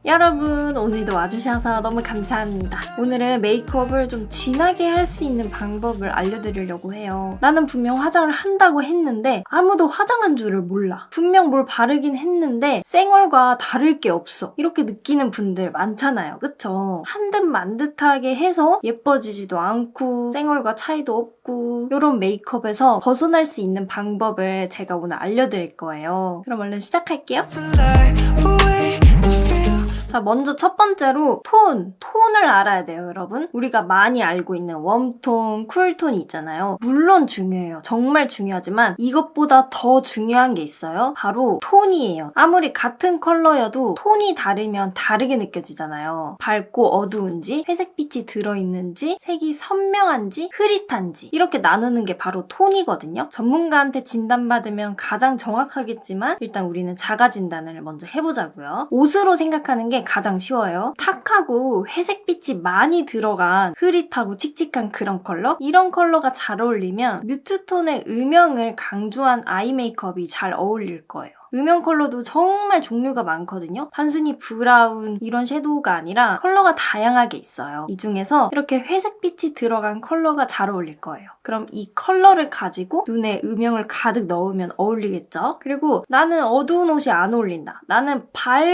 여러분, 오늘도 와주셔서 너무 감사합니다. 오늘은 메이크업을 좀 진하게 할 수 있는 방법을 알려드리려고 해요. 나는 분명 화장을 한다고 했는데 아무도 화장한 줄을 몰라. 분명 뭘 바르긴 했는데 쌩얼과 다를 게 없어. 이렇게 느끼는 분들 많잖아요. 그쵸? 한 듯 만 듯하게 해서 예뻐지지도 않고 쌩얼과 차이도 없고 이런 메이크업에서 벗어날 수 있는 방법을 제가 오늘 알려드릴 거예요. 그럼 얼른 시작할게요. 자, 먼저 첫 번째로 톤을 알아야 돼요, 여러분. 우리가 많이 알고 있는 웜톤, 쿨톤이 있잖아요. 물론 중요해요. 정말 중요하지만 이것보다 더 중요한 게 있어요. 바로 톤이에요. 아무리 같은 컬러여도 톤이 다르면 다르게 느껴지잖아요. 밝고 어두운지, 회색빛이 들어있는지, 색이 선명한지, 흐릿한지 이렇게 나누는 게 바로 톤이거든요. 전문가한테 진단받으면 가장 정확하겠지만 일단 우리는 자가 진단을 먼저 해보자고요. 옷으로 생각하는 게 가장 쉬워요. 탁하고 회색빛이 많이 들어간 흐릿하고 칙칙한 그런 컬러? 이런 컬러가 잘 어울리면 뮤트톤의 음영을 강조한 아이 메이크업이 잘 어울릴 거예요. 음영 컬러도 정말 종류가 많거든요. 단순히 브라운 이런 섀도우가 아니라 컬러가 다양하게 있어요. 이 중에서 이렇게 회색빛이 들어간 컬러가 잘 어울릴 거예요. 그럼 이 컬러를 가지고 눈에 음영을 가득 넣으면 어울리겠죠? 그리고 나는 어두운 옷이 안 어울린다. 나는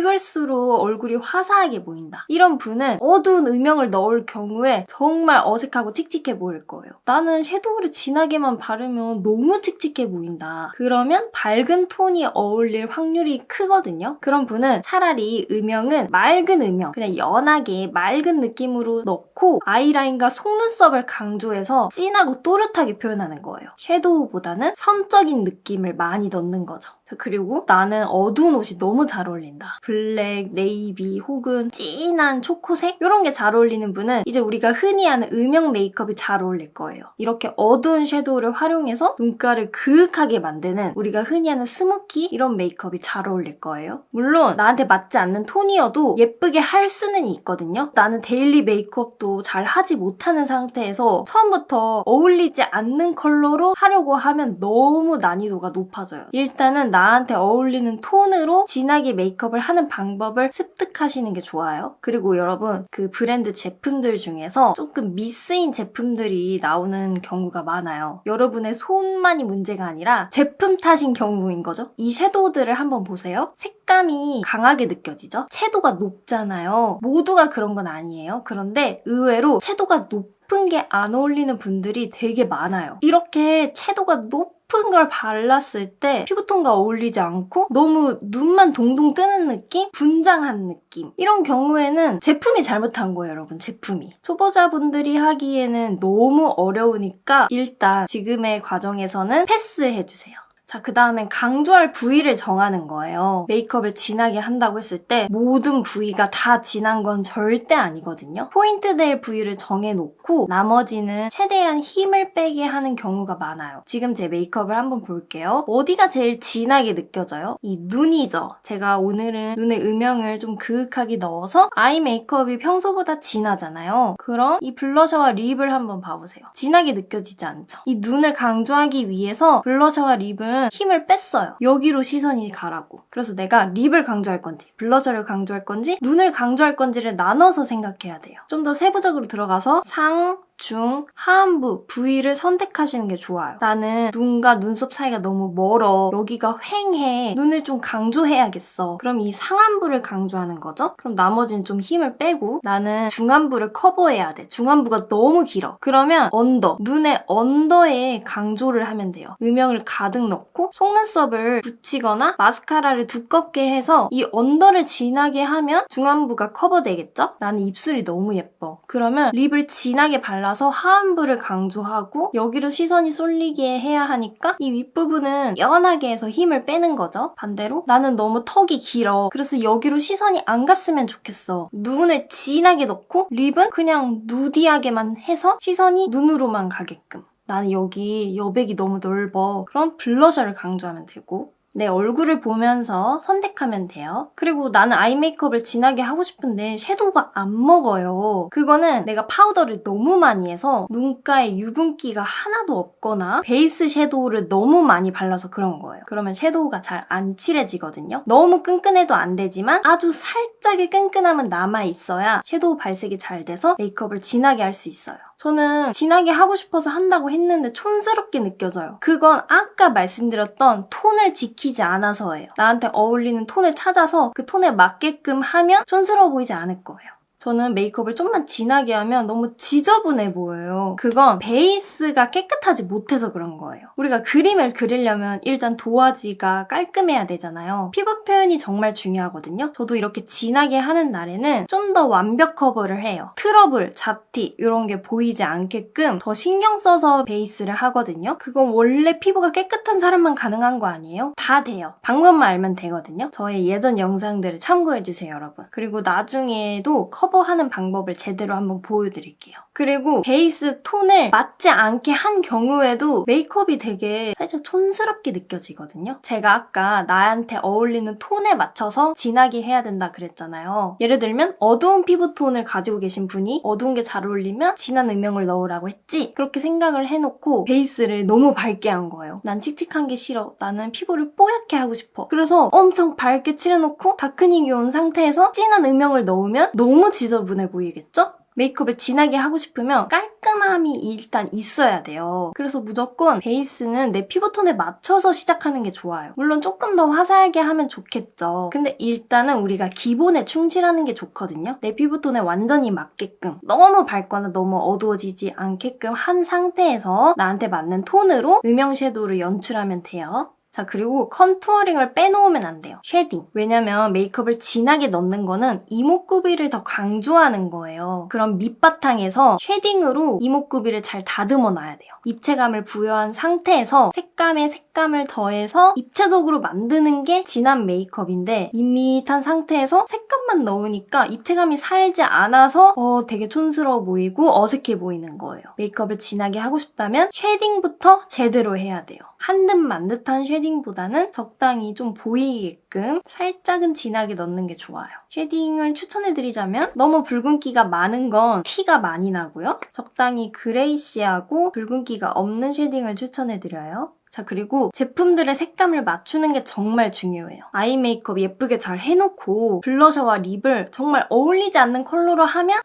밝을수록 얼굴이 화사하게 보인다. 이런 분은 어두운 음영을 넣을 경우에 정말 어색하고 칙칙해 보일 거예요. 나는 섀도우를 진하게만 바르면 너무 칙칙해 보인다. 그러면 밝은 톤이 어울릴 확률이 크거든요. 그런 분은 차라리 음영은 맑은 음영, 그냥 연하게 맑은 느낌으로 넣고 아이라인과 속눈썹을 강조해서 진하고 또렷하게 표현하는 거예요. 섀도우보다는 선적인 느낌을 많이 넣는 거죠. 자, 그리고 나는 어두운 옷이 너무 잘 어울린다. 블랙, 네이비 혹은 진한 초코색? 이런 게 잘 어울리는 분은 이제 우리가 흔히 하는 음영 메이크업이 잘 어울릴 거예요. 이렇게 어두운 섀도우를 활용해서 눈가를 그윽하게 만드는 우리가 흔히 하는 스모키 이런 메이크업이 잘 어울릴 거예요. 물론 나한테 맞지 않는 톤이어도 예쁘게 할 수는 있거든요. 나는 데일리 메이크업도 잘 하지 못하는 상태에서 처음부터 어울리지 않는 컬러로 하려고 하면 너무 난이도가 높아져요. 일단은 나한테 어울리는 톤으로 진하게 메이크업을 하는 방법을 습득하시는 게 좋아요. 그리고 여러분, 그 브랜드 제품들 중에서 조금 미스인 제품들이 나오는 경우가 많아요. 여러분의 손만이 문제가 아니라 제품 탓인 경우인 거죠. 이 섀도우들을 한번 보세요. 색감이 강하게 느껴지죠? 채도가 높잖아요. 모두가 그런 건 아니에요. 그런데 의외로 채도가 높은 게 안 어울리는 분들이 되게 많아요. 이렇게 채도가 높은 걸 발랐을 때 피부톤과 어울리지 않고 너무 눈만 동동 뜨는 느낌? 분장한 느낌. 이런 경우에는 제품이 잘못한 거예요, 여러분. 제품이. 초보자분들이 하기에는 너무 어려우니까 일단 지금의 과정에서는 패스해주세요. 자, 그 다음엔 강조할 부위를 정하는 거예요. 메이크업을 진하게 한다고 했을 때 모든 부위가 다 진한 건 절대 아니거든요. 포인트 될 부위를 정해놓고 나머지는 최대한 힘을 빼게 하는 경우가 많아요. 지금 제 메이크업을 한번 볼게요. 어디가 제일 진하게 느껴져요? 이 눈이죠. 제가 오늘은 눈에 음영을 좀 그윽하게 넣어서 아이 메이크업이 평소보다 진하잖아요. 그럼 이 블러셔와 립을 한번 봐보세요. 진하게 느껴지지 않죠? 이 눈을 강조하기 위해서 블러셔와 립은 힘을 뺐어요. 여기로 시선이 가라고. 그래서 내가 립을 강조할 건지 블러셔를 강조할 건지 눈을 강조할 건지를 나눠서 생각해야 돼요. 좀 더 세부적으로 들어가서 상, 중, 하안부 부위를 선택하시는 게 좋아요. 나는 눈과 눈썹 사이가 너무 멀어. 여기가 휑해. 눈을 좀 강조해야겠어. 그럼 이 상안부를 강조하는 거죠? 그럼 나머지는 좀 힘을 빼고 나는 중안부를 커버해야 돼. 중안부가 너무 길어. 그러면 눈의 언더에 강조를 하면 돼요. 음영을 가득 넣고 속눈썹을 붙이거나 마스카라를 두껍게 해서 이 언더를 진하게 하면 중안부가 커버되겠죠? 나는 입술이 너무 예뻐. 그러면 립을 진하게 발라서 하안부를 강조하고 여기로 시선이 쏠리게 해야 하니까 이 윗부분은 연하게 해서 힘을 빼는 거죠. 반대로 나는 너무 턱이 길어. 그래서 여기로 시선이 안 갔으면 좋겠어. 눈을 진하게 넣고 립은 그냥 누디하게만 해서 시선이 눈으로만 가게끔. 나는 여기 여백이 너무 넓어. 그럼 블러셔를 강조하면 되고 내 얼굴을 보면서 선택하면 돼요. 그리고 나는 아이 메이크업을 진하게 하고 싶은데 섀도우가 안 먹어요. 그거는 내가 파우더를 너무 많이 해서 눈가에 유분기가 하나도 없거나 베이스 섀도우를 너무 많이 발라서 그런 거예요. 그러면 섀도우가 잘 안 칠해지거든요. 너무 끈끈해도 안 되지만 아주 살짝의 끈끈함은 남아있어야 섀도우 발색이 잘 돼서 메이크업을 진하게 할 수 있어요. 저는 진하게 하고 싶어서 한다고 했는데 촌스럽게 느껴져요. 그건 아까 말씀드렸던 톤을 지키지 않아서예요. 나한테 어울리는 톤을 찾아서 그 톤에 맞게끔 하면 촌스러워 보이지 않을 거예요. 저는 메이크업을 좀만 진하게 하면 너무 지저분해 보여요. 그건 베이스가 깨끗하지 못해서 그런 거예요. 우리가 그림을 그리려면 일단 도화지가 깔끔해야 되잖아요. 피부 표현이 정말 중요하거든요. 저도 이렇게 진하게 하는 날에는 좀 더 완벽 커버를 해요. 트러블, 잡티 이런 게 보이지 않게끔 더 신경 써서 베이스를 하거든요. 그건 원래 피부가 깨끗한 사람만 가능한 거 아니에요? 다 돼요. 방법만 알면 되거든요. 저의 예전 영상들을 참고해주세요, 여러분. 그리고 나중에도 커버하는 방법을 제대로 한번 보여드릴게요. 그리고 베이스 톤을 맞지 않게 한 경우에도 메이크업이 되게 살짝 촌스럽게 느껴지거든요. 제가 아까 나한테 어울리는 톤에 맞춰서 진하게 해야 된다 그랬잖아요. 예를 들면 어두운 피부톤을 가지고 계신 분이 어두운 게 잘 어울리면 진한 음영을 넣으라고 했지? 그렇게 생각을 해놓고 베이스를 너무 밝게 한 거예요. 난 칙칙한 게 싫어. 나는 피부를 뽀얗게 하고 싶어. 그래서 엄청 밝게 칠해놓고 다크닝이 온 상태에서 진한 음영을 넣으면 너무 지저분해 보이겠죠? 메이크업을 진하게 하고 싶으면 깔끔함이 일단 있어야 돼요. 그래서 무조건 베이스는 내 피부톤에 맞춰서 시작하는 게 좋아요. 물론 조금 더 화사하게 하면 좋겠죠. 근데 일단은 우리가 기본에 충실하는 게 좋거든요. 내 피부톤에 완전히 맞게끔 너무 밝거나 너무 어두워지지 않게끔 한 상태에서 나한테 맞는 톤으로 음영 섀도우를 연출하면 돼요. 자, 그리고 컨투어링을 빼놓으면 안 돼요. 쉐딩. 왜냐면 메이크업을 진하게 넣는 거는 이목구비를 더 강조하는 거예요. 그럼 밑바탕에서 쉐딩으로 이목구비를 잘 다듬어 놔야 돼요. 입체감을 부여한 상태에서 색감에 색감을 더해서 입체적으로 만드는 게 진한 메이크업인데 밋밋한 상태에서 색감만 넣으니까 입체감이 살지 않아서 되게 촌스러워 보이고 어색해 보이는 거예요. 메이크업을 진하게 하고 싶다면 쉐딩부터 제대로 해야 돼요. 한 듯 만 듯한 쉐딩보다는 적당히 좀 보이게끔 살짝은 진하게 넣는 게 좋아요. 쉐딩을 추천해드리자면 너무 붉은기가 많은 건 티가 많이 나고요. 적당히 그레이시하고 붉은기가 없는 쉐딩을 추천해드려요. 자, 그리고 제품들의 색감을 맞추는 게 정말 중요해요. 아이 메이크업 예쁘게 잘 해놓고 블러셔와 립을 정말 어울리지 않는 컬러로 하면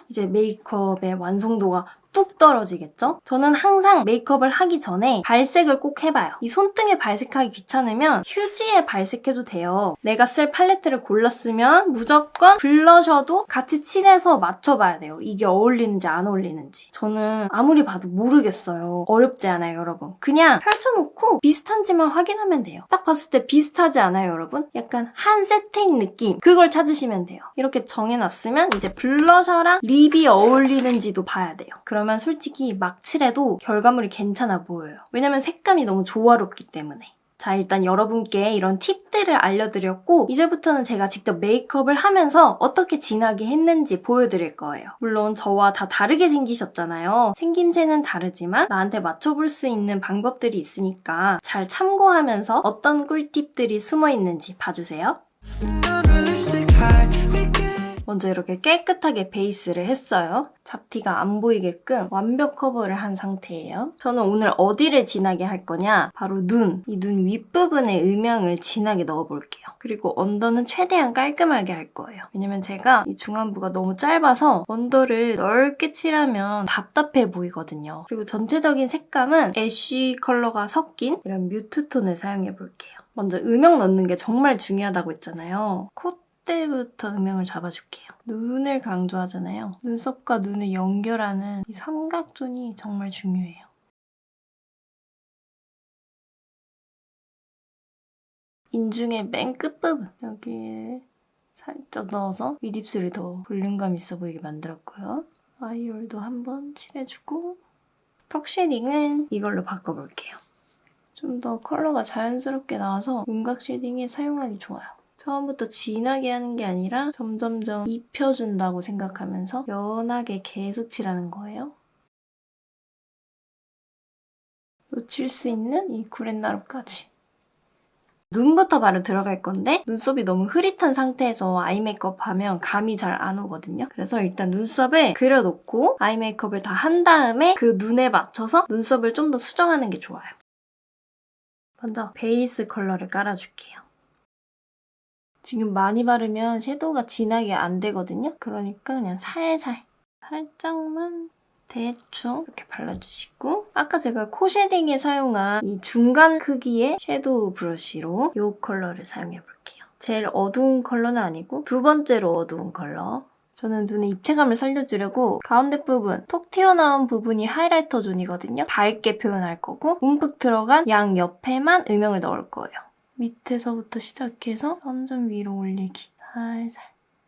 이제 메이크업의 완성도가 뚝 떨어지겠죠? 저는 항상 메이크업을 하기 전에 발색을 꼭 해봐요. 이 손등에 발색하기 귀찮으면 휴지에 발색해도 돼요. 내가 쓸 팔레트를 골랐으면 무조건 블러셔도 같이 칠해서 맞춰봐야 돼요. 이게 어울리는지 안 어울리는지. 저는 아무리 봐도 모르겠어요. 어렵지 않아요, 여러분. 그냥 펼쳐놓고 비슷한지만 확인하면 돼요. 딱 봤을 때 비슷하지 않아요, 여러분? 약간 한 세트인 느낌. 그걸 찾으시면 돼요. 이렇게 정해놨으면 이제 블러셔랑 립이 어울리는지도 봐야 돼요. 그러면 솔직히 막 칠해도 결과물이 괜찮아 보여요. 왜냐면 색감이 너무 조화롭기 때문에. 자, 일단 여러분께 이런 팁들을 알려드렸고 이제부터는 제가 직접 메이크업을 하면서 어떻게 진하게 했는지 보여드릴 거예요. 물론 저와 다 다르게 생기셨잖아요. 생김새는 다르지만 나한테 맞춰볼 수 있는 방법들이 있으니까 잘 참고하면서 어떤 꿀팁들이 숨어있는지 봐주세요. 먼저 이렇게 깨끗하게 베이스를 했어요. 잡티가 안 보이게끔 완벽 커버를 한 상태예요. 저는 오늘 어디를 진하게 할 거냐? 바로 눈. 이 눈 윗부분에 음영을 진하게 넣어볼게요. 그리고 언더는 최대한 깔끔하게 할 거예요. 왜냐면 제가 이 중안부가 너무 짧아서 언더를 넓게 칠하면 답답해 보이거든요. 그리고 전체적인 색감은 애쉬 컬러가 섞인 이런 뮤트 톤을 사용해볼게요. 먼저 음영 넣는 게 정말 중요하다고 했잖아요. 콧대부터 음영을 잡아줄게요. 눈을 강조하잖아요. 눈썹과 눈을 연결하는 이 삼각존이 정말 중요해요. 인중의 맨 끝부분 여기에 살짝 넣어서 윗입술을 더 볼륨감 있어 보이게 만들었고요. 아이홀도 한번 칠해주고 턱 쉐딩은 이걸로 바꿔볼게요. 좀 더 컬러가 자연스럽게 나와서 윤곽 쉐딩에 사용하기 좋아요. 처음부터 진하게 하는 게 아니라 점점점 입혀준다고 생각하면서 연하게 계속 칠하는 거예요. 놓칠 수 있는 이 구렛나루까지. 눈부터 바로 들어갈 건데 눈썹이 너무 흐릿한 상태에서 아이 메이크업 하면 감이 잘 안 오거든요. 그래서 일단 눈썹을 그려놓고 아이 메이크업을 다 한 다음에 그 눈에 맞춰서 눈썹을 좀 더 수정하는 게 좋아요. 먼저 베이스 컬러를 깔아줄게요. 지금 많이 바르면 섀도우가 진하게 안 되거든요. 그러니까 그냥 살짝만 대충 이렇게 발라주시고 아까 제가 코 쉐딩에 사용한 이 중간 크기의 섀도우 브러쉬로 이 컬러를 사용해볼게요. 제일 어두운 컬러는 아니고 두 번째로 어두운 컬러. 저는 눈에 입체감을 살려주려고 가운데 부분, 톡 튀어나온 부분이 하이라이터 존이거든요. 밝게 표현할 거고 움푹 들어간 양 옆에만 음영을 넣을 거예요. 밑에서부터 시작해서 점점 위로 올리기. 살살.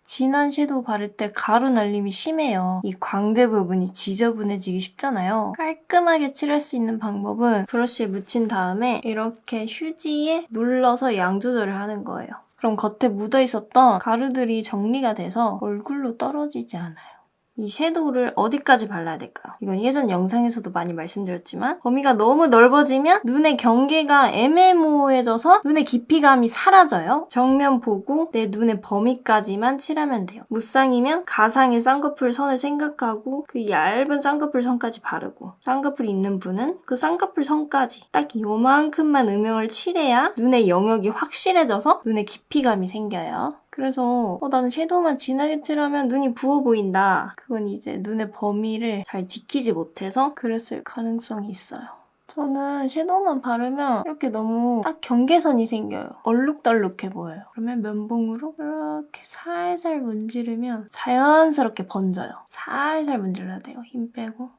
진한 섀도우 바를 때 가루 날림이 심해요. 이 광대 부분이 지저분해지기 쉽잖아요. 깔끔하게 칠할 수 있는 방법은 브러쉬에 묻힌 다음에 이렇게 휴지에 눌러서 양 조절을 하는 거예요. 그럼 겉에 묻어있었던 가루들이 정리가 돼서 얼굴로 떨어지지 않아요. 이 섀도우를 어디까지 발라야 될까요? 이건 예전 영상에서도 많이 말씀드렸지만 범위가 너무 넓어지면 눈의 경계가 애매모호해져서 눈의 깊이감이 사라져요. 정면 보고 내 눈의 범위까지만 칠하면 돼요. 무쌍이면 가상의 쌍꺼풀 선을 생각하고 그 얇은 쌍꺼풀 선까지 바르고 쌍꺼풀 있는 분은 그 쌍꺼풀 선까지 딱 요만큼만 음영을 칠해야 눈의 영역이 확실해져서 눈의 깊이감이 생겨요. 그래서 나는 섀도우만 진하게 칠하면 눈이 부어 보인다. 그건 이제 눈의 범위를 잘 지키지 못해서 그랬을 가능성이 있어요. 저는 섀도우만 바르면 이렇게 너무 딱 경계선이 생겨요. 얼룩덜룩해 보여요. 그러면 면봉으로 이렇게 살살 문지르면 자연스럽게 번져요. 살살 문질러야 돼요. 힘 빼고.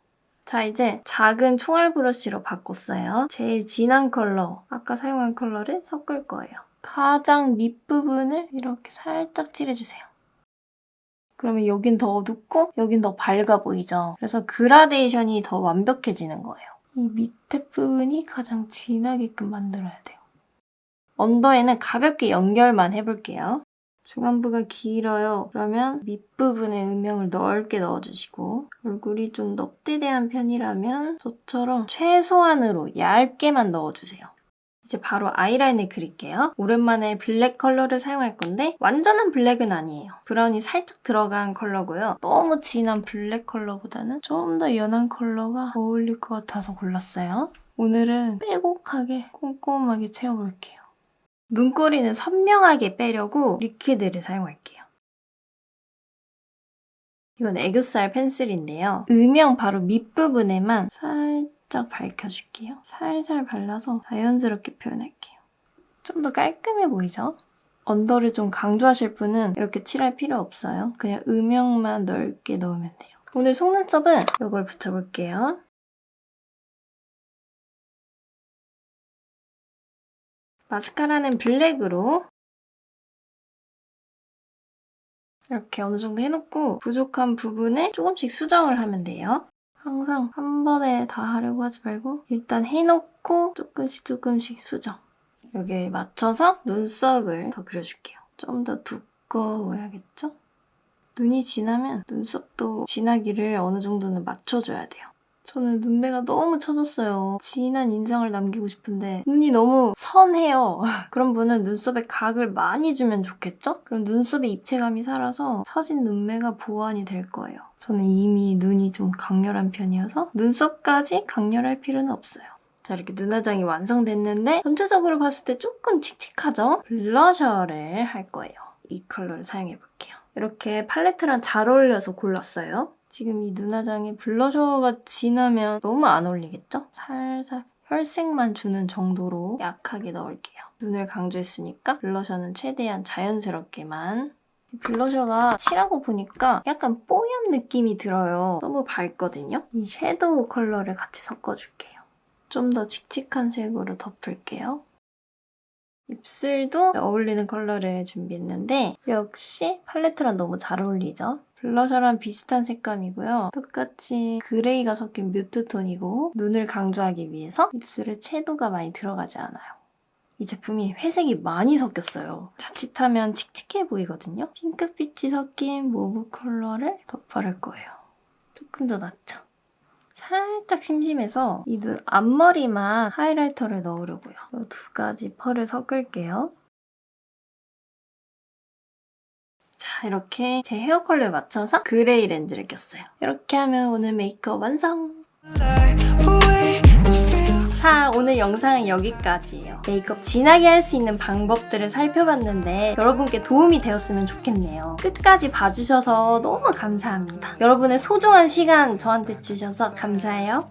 자, 이제 작은 총알 브러쉬로 바꿨어요. 제일 진한 컬러, 아까 사용한 컬러를 섞을 거예요. 가장 밑부분을 이렇게 살짝 칠해주세요. 그러면 여긴 더 어둡고 여긴 더 밝아 보이죠? 그래서 그라데이션이 더 완벽해지는 거예요. 이 밑에 부분이 가장 진하게끔 만들어야 돼요. 언더에는 가볍게 연결만 해볼게요. 중안부가 길어요. 그러면 밑부분에 음영을 넓게 넣어주시고 얼굴이 좀 넙대대한 편이라면 저처럼 최소한으로 얇게만 넣어주세요. 이제 바로 아이라인을 그릴게요. 오랜만에 블랙 컬러를 사용할 건데 완전한 블랙은 아니에요. 브라운이 살짝 들어간 컬러고요. 너무 진한 블랙 컬러보다는 좀 더 연한 컬러가 어울릴 것 같아서 골랐어요. 오늘은 빼곡하게 꼼꼼하게 채워볼게요. 눈꼬리는 선명하게 빼려고 리퀴드를 사용할게요. 이건 애교살 펜슬인데요. 음영 바로 밑부분에만 살짝 밝혀줄게요. 살살 발라서 자연스럽게 표현할게요. 좀 더 깔끔해 보이죠? 언더를 좀 강조하실 분은 이렇게 칠할 필요 없어요. 그냥 음영만 넓게 넣으면 돼요. 오늘 속눈썹은 이걸 붙여볼게요. 마스카라는 블랙으로 이렇게 어느 정도 해놓고 부족한 부분을 조금씩 수정을 하면 돼요. 항상 한 번에 다 하려고 하지 말고 일단 해놓고 조금씩 수정. 여기에 맞춰서 눈썹을 더 그려줄게요. 좀 더 두꺼워야겠죠? 눈이 진하면 눈썹도 진하기를 어느 정도는 맞춰줘야 돼요. 저는 눈매가 너무 처졌어요. 진한 인상을 남기고 싶은데 눈이 너무 선해요. 그런 분은 눈썹에 각을 많이 주면 좋겠죠? 그럼 눈썹에 입체감이 살아서 처진 눈매가 보완이 될 거예요. 저는 이미 눈이 좀 강렬한 편이어서 눈썹까지 강렬할 필요는 없어요. 자, 이렇게 눈화장이 완성됐는데 전체적으로 봤을 때 조금 칙칙하죠? 블러셔를 할 거예요. 이 컬러를 사용해볼게요. 이렇게 팔레트랑 잘 어울려서 골랐어요. 지금 이 눈화장에 블러셔가 진하면 너무 안 어울리겠죠? 살살 혈색만 주는 정도로 약하게 넣을게요. 눈을 강조했으니까 블러셔는 최대한 자연스럽게만. 블러셔가 칠하고 보니까 약간 뽀얀 느낌이 들어요. 너무 밝거든요? 이 섀도우 컬러를 같이 섞어줄게요. 좀 더 칙칙한 색으로 덮을게요. 입술도 어울리는 컬러를 준비했는데 역시 팔레트랑 너무 잘 어울리죠? 블러셔랑 비슷한 색감이고요. 똑같이 그레이가 섞인 뮤트 톤이고 눈을 강조하기 위해서 입술에 채도가 많이 들어가지 않아요. 이 제품이 회색이 많이 섞였어요. 자칫하면 칙칙해 보이거든요. 핑크빛이 섞인 모브 컬러를 덧바를 거예요. 조금 더 낫죠? 살짝 심심해서 이 눈 앞머리만 하이라이터를 넣으려고요. 이 두 가지 펄을 섞을게요. 자, 이렇게 제 헤어 컬러에 맞춰서 그레이 렌즈를 꼈어요. 이렇게 하면 오늘 메이크업 완성! 자, 오늘 영상은 여기까지예요. 메이크업 진하게 할 수 있는 방법들을 살펴봤는데 여러분께 도움이 되었으면 좋겠네요. 끝까지 봐주셔서 너무 감사합니다. 여러분의 소중한 시간 저한테 주셔서 감사해요.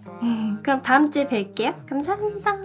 그럼 다음 주에 뵐게요. 감사합니다.